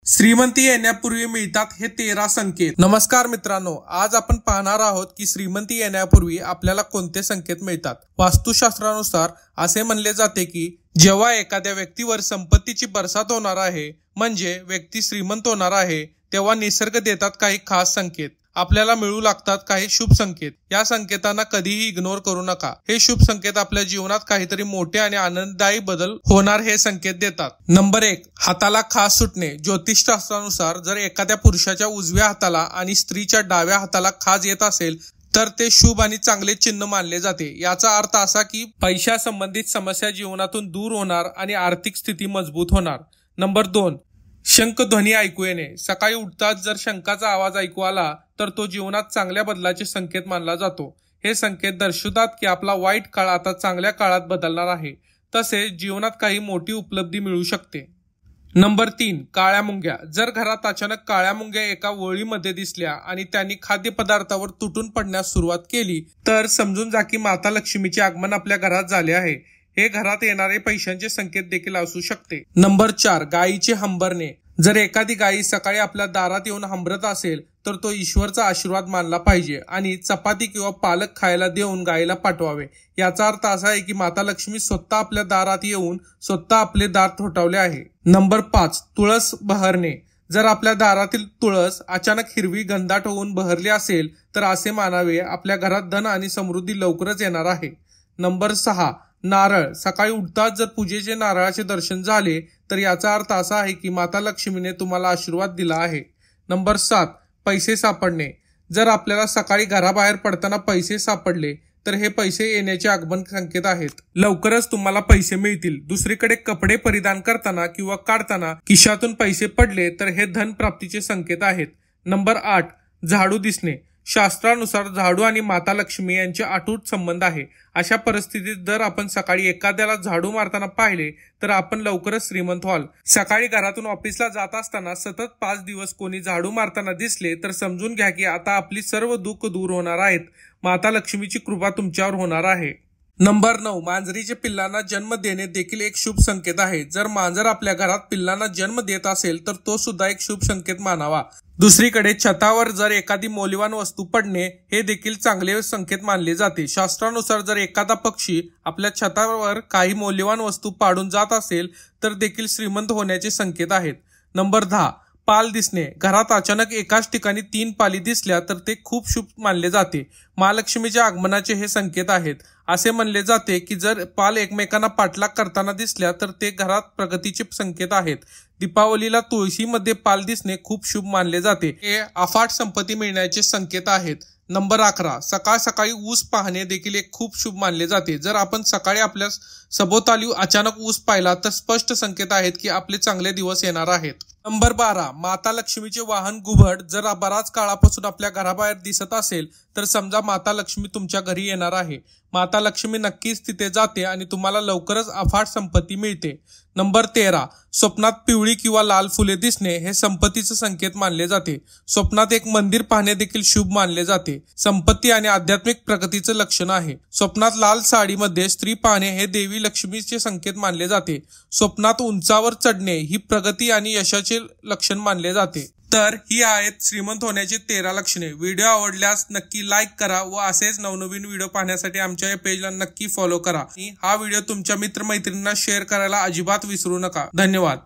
श्रीमंती येण्यापूर्वी मिळतात हे 13 संकेत। नमस्कार मित्रांनो, आज आपण पाहणार आहोत की श्रीमंती येण्यापूर्वी आपल्याला कोणते संकेत मिळतात। वास्तुशास्त्रानुसार असे म्हणले जाते की जेव्हा एखाद्या व्यक्तीवर संपत्तीची बरसात होणार आहे म्हणजे व्यक्ती श्रीमंत होणार आहे, तेव्हा निसर्ग देतात काही खास संकेत। आपल्याला मिळू लागतात काही शुभ संकेत। या संकेतांना कधीही इग्नोर करू नका। हे शुभ संकेत आपल्या जीवनात काहीतरी मोठे आणि आनंददायी बदल होणार हे संकेत देतात। नंबर 1, हाताला खाज सुटणे। ज्योतिषशास्त्रानुसार जर एखाद्या पुरुषाच्या उजव्या हाताला आणि स्त्रीच्या डाव्या हाताला खाज येत असेल तर ते शुभ आणि चांगले चिन्ह मानले जाते। याचा अर्थ असा की पैशा संबंधित समस्या जीवनातून दूर होणार आणि आर्थिक स्थिती मजबूत होणार। नंबर 2, शंखध्वनी ऐकू येणे। सकाळी उठताच जर शंखाचा आवाज ऐकू आला तर तो जीवनात चांगल्या बदलाचे संकेत मानला जातो। हे संकेत दर्शवतात की आपला वाईट काळ आता चांगल्या काळात बदलणार आहे, तसेच जीवनात काही मोठी उपलब्धी मिळू शकते। नंबर 3, काळ्या मुंग्या। जर घरात अचानक काळ्या मुंग्या एका वळीमध्ये दिसल्या आणि त्यांनी खाद्यपदार्थावर तुटून पडण्यास सुरुवात केली तर समजून जा की माता लक्ष्मीचे आगमन आपल्या घरात झाले आहे। हे घरात येणारे पैशांचे संकेत देखील असू शकते। नंबर 4, गायीचे हंबरणे। जर एखादी गायी सकाळी आपल्या दारात येऊन हंबरत असेल तर तो ईश्वरचा आशीर्वाद मानला पाहिजे आणि चपाती किंवा पालक खायला देऊन गायीला पाठवावे। याचा अर्थ असा आहे की माता लक्ष्मी स्वतः आपल्या दारात येऊन स्वतः आपले दार थोठावले आहे। नंबर 5, तुळस बहरणे। जर आपल्या दारातील तुळस अचानक हिरवी घनदाट होऊन बहरली असेल तर असे मानावे आपल्या घरात धन आणि समृद्धी लवकरच येणार आहे। नंबर 6, नारळ। सकाळी उठताच जर पूजेचे नारळाचे दर्शन झाले तर याचा अर्थ असा आहे की माता लक्ष्मीने तुम्हाला आशीर्वाद दिला आहे। नंबर 7, पैसे सापडणे। जर आपल्याला सकाळी घराबाहेर पडताना पैसे सापडले तर हे पैसे येण्याचे आगमन संकेत आहेत। लवकरच तुम्हाला पैसे मिळतील। दुसरीकडे कपडे परिधान करताना किंवा काढताना खिशातून पैसे पडले तर हे धन प्राप्तीचे संकेत आहेत। नंबर 8, झाडू दिसणे। शास्त्रानुसार झाडू आणि माता लक्ष्मी यांचे अतूट संबंध आहे। अशा परिस्थितीत जर आपण सकाळी एखाद्याला झाडू मारताना पाहिले तर आपण लवकरच श्रीमंत व्हाल। सकाळी घरातून ऑफिसला जात असताना सतत 5 दिवस कोणी झाडू मारताना दिसले तर समजून घ्या की आता आपली सर्व दुःख दूर होणार आहेत। माता लक्ष्मीची कृपा तुमच्यावर होणार आहे। नंबर 9, मांजरीचे पिल्लांना जन्म देणे देखील एक शुभ संकेत आहे। जर मांजर आपल्या घरात पिल्लांना जन्म देत असेल तर तो सुद्धा एक शुभ संकेत मानावा। दुसरीकडे छतावर जर एखादी मौल्यवान वस्तू पडणे हे देखील चांगले संकेत मानले जाते। शास्त्रानुसार जर एखादा पक्षी आपल्या छतावर काही मौल्यवान वस्तू पाडून जात असेल तर देखील श्रीमंत होण्याचे संकेत आहेत। नंबर 10, पाल दिसणे। घरात अचानक एकाच ठिकाणी 3 पाली दिसल्या तर ते खूप शुभ मानले जाते। महालक्ष्मीच्या आगमनाचे हे संकेत आहेत। असे म्हणले जाते की जर पाल एकमेकांना पाठलाग करताना दिसल्या तर ते घरात प्रगतीचे संकेत आहेत। दीपावलीला तुळशीमध्ये पाल दिसणे खूप शुभ मानले जाते। हे अफाट संपत्ती मिळण्याचे संकेत आहेत। नंबर 11, सकाळ सकाळी ऊस पाहणे देखील एक खूप शुभ मानले जाते। जर आपण सकाळी आपल्या सभोवताली अचानक ऊस पाहिला तर स्पष्ट संकेत आहेत की आपले चांगले दिवस येणार आहेत। नंबर 12, माता लक्ष्मीचे वाहन घुबड जर बराच काळापासून आपल्या घराबाहेर दिसत असेल तर समजा माता लक्ष्मी तुमच्या घरी येणार आहे। माता लक्ष्मी नक्कीच तिथे जाते आणि तुम्हाला लवकरच अफाट संपत्ती मिळते। नंबर 13, स्वप्नात पिवळी किंवा लाल फुले दिसणे हे संपत्तीचे संकेत मानले जाते। स्वप्नात एक मंदिर पाहणे देखील शुभ मानले जाते। संपत्ती आणि आध्यात्मिक प्रगतीचे लक्षण आहे। स्वप्नात लाल साडीमध्ये स्त्री पाहणे हे देवी लक्ष्मीचे संकेत मानले जाते। स्वप्नात उंचावर चढणे ही प्रगती आणि यशाचे लक्षण मानले जाते। तर ही आहेत श्रीमंत होण्याची 13 लक्षणे। व्हिडिओ आवडल्यास नक्की लाईक करा व असेच नवनवीन व्हिडिओ पाहण्यासाठी आमच्या या पेजला नक्की फॉलो करा। हा व्हिडिओ तुमच्या मित्रमैत्रिणींना शेअर करायला अजिबात विसरू नका। धन्यवाद।